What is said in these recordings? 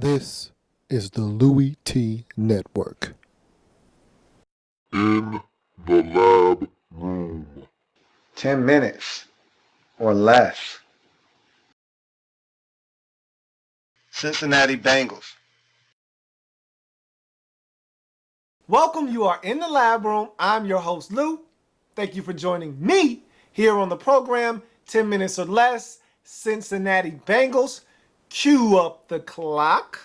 This is the Louie Tee Network. In the lab room. 10 minutes or less. Cincinnati Bengals. Welcome, you are in the lab room. I'm your host, Lou. Thank you for joining me here on the program, 10 minutes or less, Cincinnati Bengals. Cue up the clock.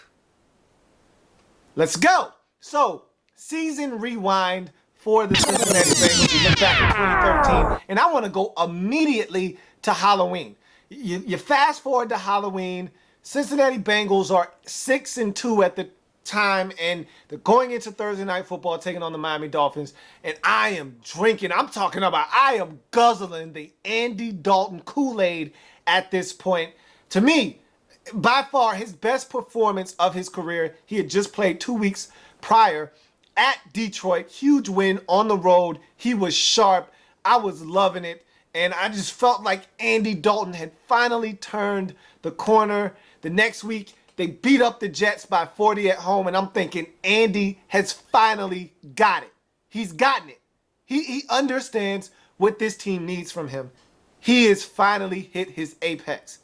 Let's go. So, season rewind for the Cincinnati Bengals. We look back at 2013, and I want to go immediately to Halloween. You fast forward to Halloween. Cincinnati Bengals are 6-2 at the time, and they're going into Thursday Night Football, taking on the Miami Dolphins. And I am drinking. I'm talking about I am guzzling the Andy Dalton Kool-Aid at this point. To me, by far his best performance of his career. He had just played 2 weeks prior at Detroit. Huge win on the road. He was sharp. I was loving it. And I just felt like Andy Dalton had finally turned the corner. The next week, they beat up the Jets by 40 at home. And I'm thinking Andy has finally got it. He's gotten it. He understands what this team needs from him. He has finally hit his apex.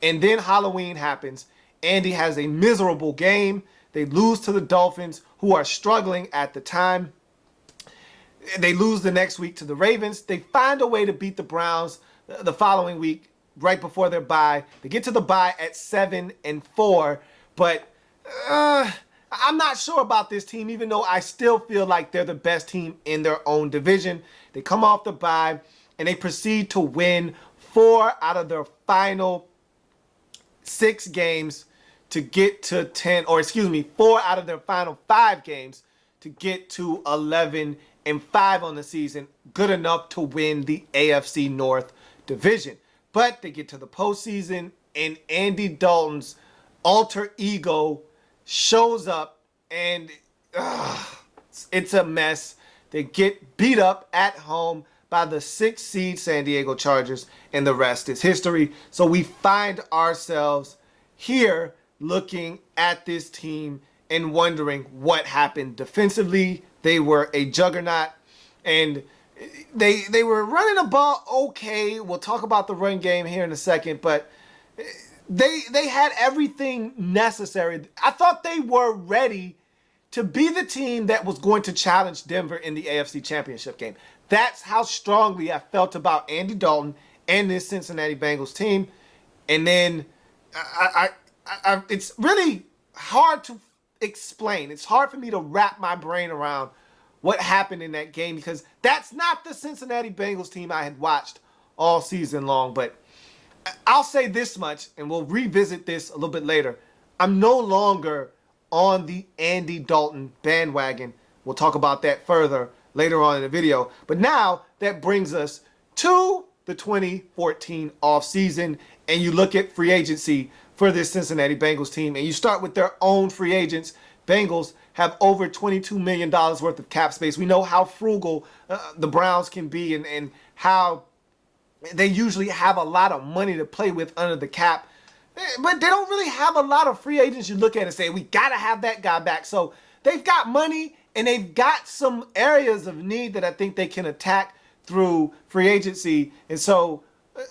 And then Halloween happens. Andy has a miserable game. They lose to the Dolphins, who are struggling at the time. They lose the next week to the Ravens. They find a way to beat the Browns the following week, right before their bye. They get to the bye at 7-4. But I'm not sure about this team, even though I still feel like they're the best team in their own division. They come off the bye, and they proceed to win 4 out of their final 6 games to get to 4 out of their final 5 games to get to 11-5 on the season. Good enough to win the AFC North division. But they get to the postseason, and Andy Dalton's alter ego shows up, and it's a mess. They get beat up at home by the 6th seed San Diego Chargers, and the rest is history. So we find ourselves here looking at this team and wondering what happened defensively. They were a juggernaut, and they were running the ball okay. We'll talk about the run game here in a second, but they had everything necessary. I thought they were ready to be the team that was going to challenge Denver in the AFC Championship game. That's how strongly I felt about Andy Dalton and this Cincinnati Bengals team. And then it's really hard to explain. It's hard for me to wrap my brain around what happened in that game, because that's not the Cincinnati Bengals team I had watched all season long. But I'll say this much, and we'll revisit this a little bit later. I'm no longer on the Andy Dalton bandwagon. We'll talk about that further later on in the video. But now that brings us to the 2014 offseason, and you look at free agency for this Cincinnati Bengals team, and you start with their own free agents. Bengals have over $22 million worth of cap space. We know how frugal the Browns can be, and how they usually have a lot of money to play with under the cap. But they don't really have a lot of free agents you look at and say, we got to have that guy back. So they've got money, and they've got some areas of need that I think they can attack through free agency. And so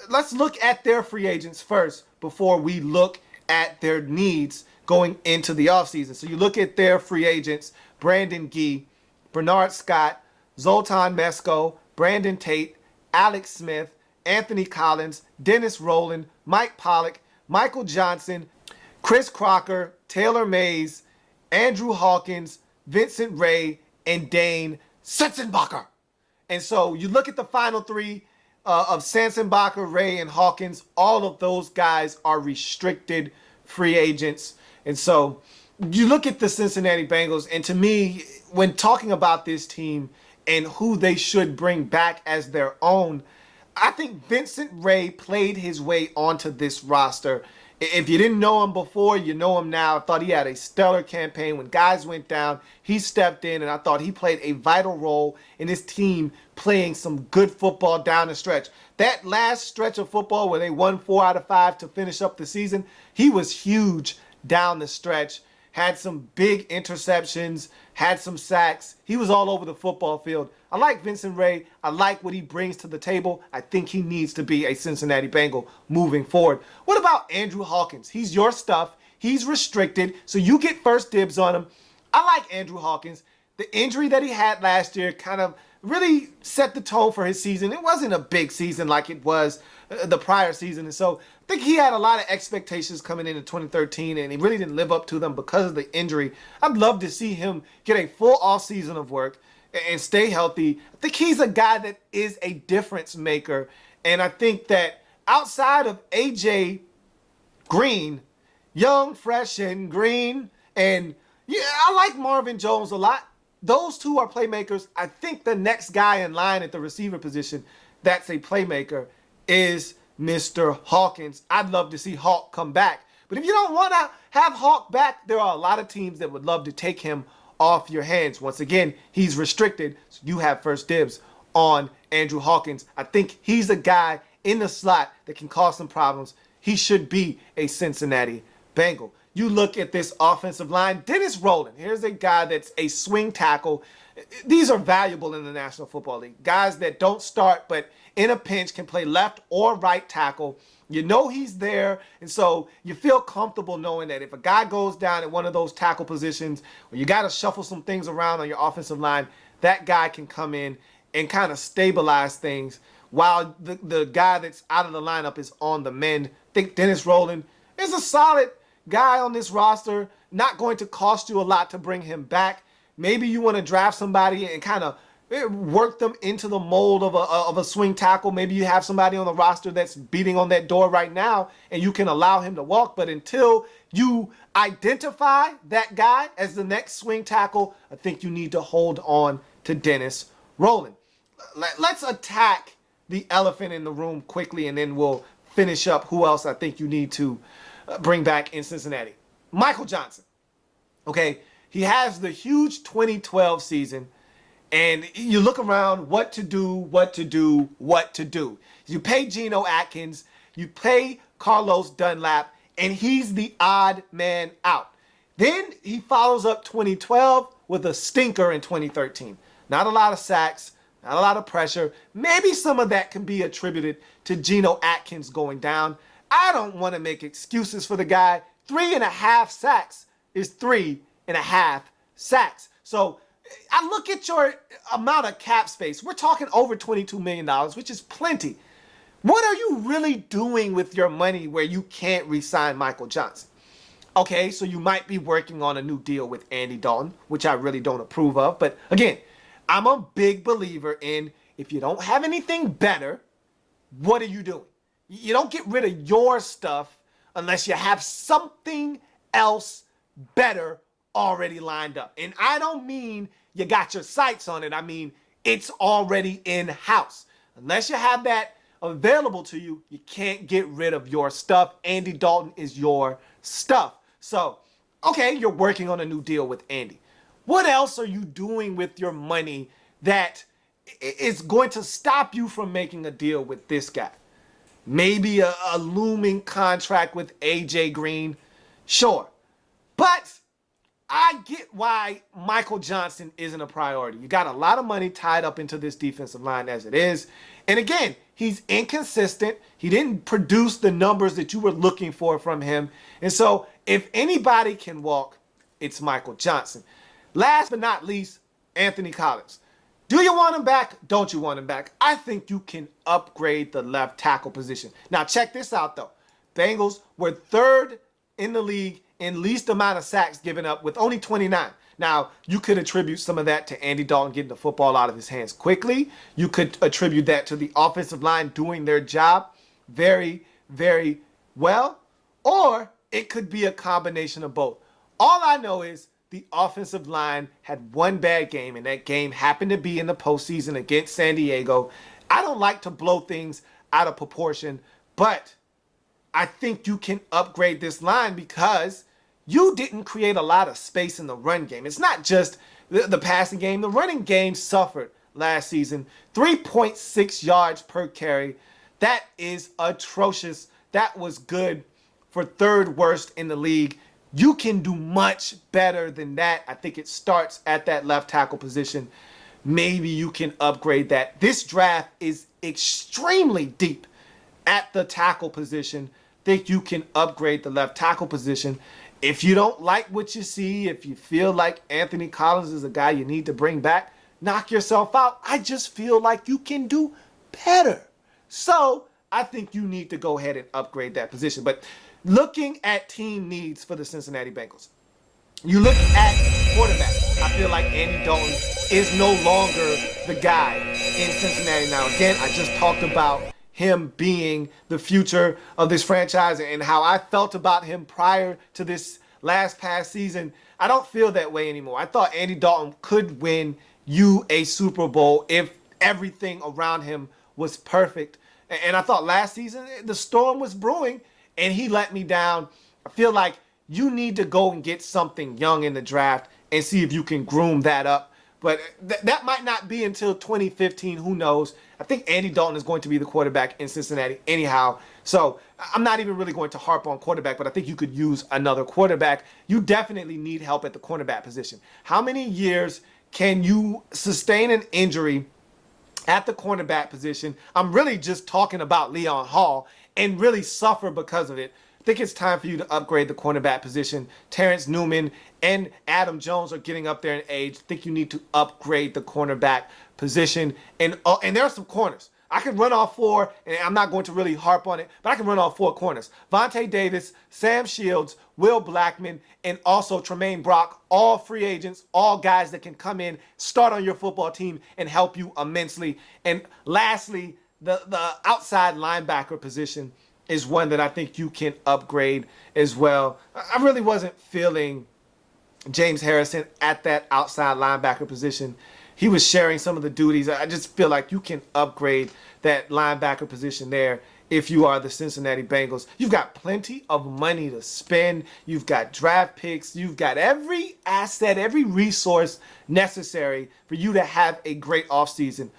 let's look at their free agents first before we look at their needs going into the offseason. So you look at their free agents: Brandon Gee, Bernard Scott, Zoltan Mesko, Brandon Tate, Alex Smith, Anthony Collins, Dennis Rowland, Mike Pollock, Michael Johnson, Chris Crocker, Taylor Mays, Andrew Hawkins, Vincent Ray, and Dane Sensenbacher. And so you look at the final 3 of Sensenbacher, Ray, and Hawkins. All of those guys are restricted free agents. And so you look at the Cincinnati Bengals, and to me, when talking about this team and who they should bring back as their own, I think Vincent Ray played his way onto this roster. If you didn't know him before, you know him now. I thought he had a stellar campaign. When guys went down, he stepped in, and I thought he played a vital role in this team playing some good football down the stretch. That last stretch of football where they won 4 out of 5 to finish up the season, he was huge down the stretch. Had some big interceptions, had some sacks. He was all over the football field. I like Vincent Ray. I like what he brings to the table. I think he needs to be a Cincinnati Bengal moving forward. What about Andrew Hawkins? He's your stuff. He's restricted, so you get first dibs on him. I like Andrew Hawkins. The injury that he had last year kind of really set the tone for his season. It wasn't a big season like it was the prior season. And so I think he had a lot of expectations coming into 2013, and he really didn't live up to them because of the injury. I'd love to see him get a full offseason of work and stay healthy. I think he's a guy that is a difference maker. And I think that outside of A.J. Green, young, fresh, and green, and yeah, I like Marvin Jones a lot. Those two are playmakers. I think the next guy in line at the receiver position that's a playmaker is Mr. Hawkins. I'd love to see Hawk come back. But if you don't want to have Hawk back, there are a lot of teams that would love to take him off your hands. Once again, he's restricted, so you have first dibs on Andrew Hawkins. I think he's a guy in the slot that can cause some problems. He should be a Cincinnati Bengal. You look at this offensive line, Dennis Rowland. Here's a guy that's a swing tackle. These are valuable in the National Football League. Guys that don't start, but in a pinch can play left or right tackle. You know he's there, and so you feel comfortable knowing that if a guy goes down at one of those tackle positions, or you got to shuffle some things around on your offensive line, that guy can come in and kind of stabilize things while the guy that's out of the lineup is on the mend. I think Dennis Rowland is a solid guy on this roster, not going to cost you a lot to bring him back. Maybe you want to draft somebody and kind of work them into the mold of a swing tackle. Maybe you have somebody on the roster that's beating on that door right now and you can allow him to walk. But until you identify that guy as the next swing tackle, I think you need to hold on to Dennis Rowland. Let's attack the elephant in the room quickly, and then we'll finish up who else I think you need to bring back in Cincinnati. Michael Johnson. Okay, he has the huge 2012 season, and you look around, what to do. You pay Geno Atkins, you pay Carlos Dunlap, and he's the odd man out. Then he follows up 2012 with a stinker in 2013. Not a lot of sacks, not a lot of pressure. Maybe some of that can be attributed to Geno Atkins going down. I don't want to make excuses for the guy. 3.5 sacks is 3.5 sacks. So I look at your amount of cap space. We're talking over $22 million, which is plenty. What are you really doing with your money where you can't re-sign Michael Johnson? Okay, so you might be working on a new deal with Andy Dalton, which I really don't approve of. But again, I'm a big believer in if you don't have anything better, what are you doing? You don't get rid of your stuff unless you have something else better already lined up. And I don't mean you got your sights on it. I mean, it's already in-house. Unless you have that available to you, you can't get rid of your stuff. Andy Dalton is your stuff. So, okay, you're working on a new deal with Andy. What else are you doing with your money that is going to stop you from making a deal with this guy? Maybe a looming contract with A.J. Green. Sure. But I get why Michael Johnson isn't a priority. You got a lot of money tied up into this defensive line as it is. And again, he's inconsistent. He didn't produce the numbers that you were looking for from him. And so if anybody can walk, it's Michael Johnson. Last but not least, Anthony Collins. Do you want him back? Don't you want him back? I think you can upgrade the left tackle position. Now, check this out, though. Bengals were third in the league in least amount of sacks given up with only 29. Now, you could attribute some of that to Andy Dalton getting the football out of his hands quickly. You could attribute that to the offensive line doing their job very, very well. Or it could be a combination of both. All I know is the offensive line had one bad game, and that game happened to be in the postseason against San Diego. I don't like to blow things out of proportion, but I think you can upgrade this line because you didn't create a lot of space in the run game. It's not just the passing game. The running game suffered last season. 3.6 yards per carry. That is atrocious. That was good for third worst in the league. You can do much better than that. I think it starts at that left tackle position. Maybe you can upgrade that. This draft is extremely deep at the tackle position. Think you can upgrade the left tackle position. If you don't like what you see, if you feel like Anthony Collins is a guy you need to bring back, knock yourself out. I just feel like you can do better. So I think you need to go ahead and upgrade that position. But looking at team needs for the Cincinnati Bengals, you look at quarterback. I feel like Andy Dalton is no longer the guy in Cincinnati now. Again, I just talked about him being the future of this franchise and how I felt about him prior to this past season. I don't feel that way anymore. I thought Andy Dalton could win you a Super Bowl if everything around him was perfect. And I thought last season the storm was brewing and he let me down. I feel like you need to go and get something young in the draft and see if you can groom that up. But that might not be until 2015. Who knows? I think Andy Dalton is going to be the quarterback in Cincinnati anyhow. So I'm not even really going to harp on quarterback, but I think you could use another quarterback. You definitely need help at the cornerback position. How many years can you sustain an injury at the cornerback position? I'm really just talking about Leon Hall and really suffer because of it. I think it's time for you to upgrade the cornerback position. Terrence Newman and Adam Jones are getting up there in age. I think you need to upgrade the cornerback position. And there are some corners. I can run off four, and I'm not going to really harp on it, but I can run off four corners. Vontae Davis, Sam Shields, Will Blackman, and also Tremaine Brock, all free agents, all guys that can come in, start on your football team, and help you immensely. And lastly, the outside linebacker position is one that I think you can upgrade as well. I really wasn't feeling James Harrison at that outside linebacker position. He was sharing some of the duties. I just feel like you can upgrade that linebacker position there if you are the Cincinnati Bengals. You've got plenty of money to spend. You've got draft picks. You've got every asset, every resource necessary for you to have a great offseason.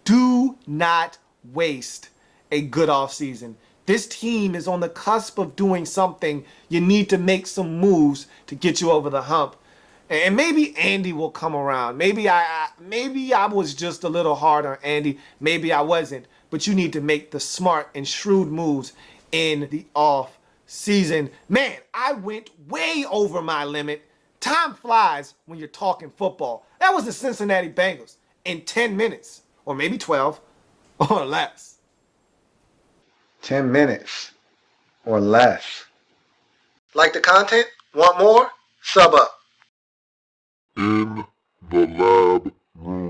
Do not waste a good offseason. This team is on the cusp of doing something. You need to make some moves to get you over the hump. And maybe Andy will come around. Maybe I was just a little hard on Andy. Maybe I wasn't. But you need to make the smart and shrewd moves in the off season. Man, I went way over my limit. Time flies when you're talking football. That was the Cincinnati Bengals in 10 minutes, or maybe 12, or less. 10 minutes or less. Like the content? Want more? Sub up. In the lab room.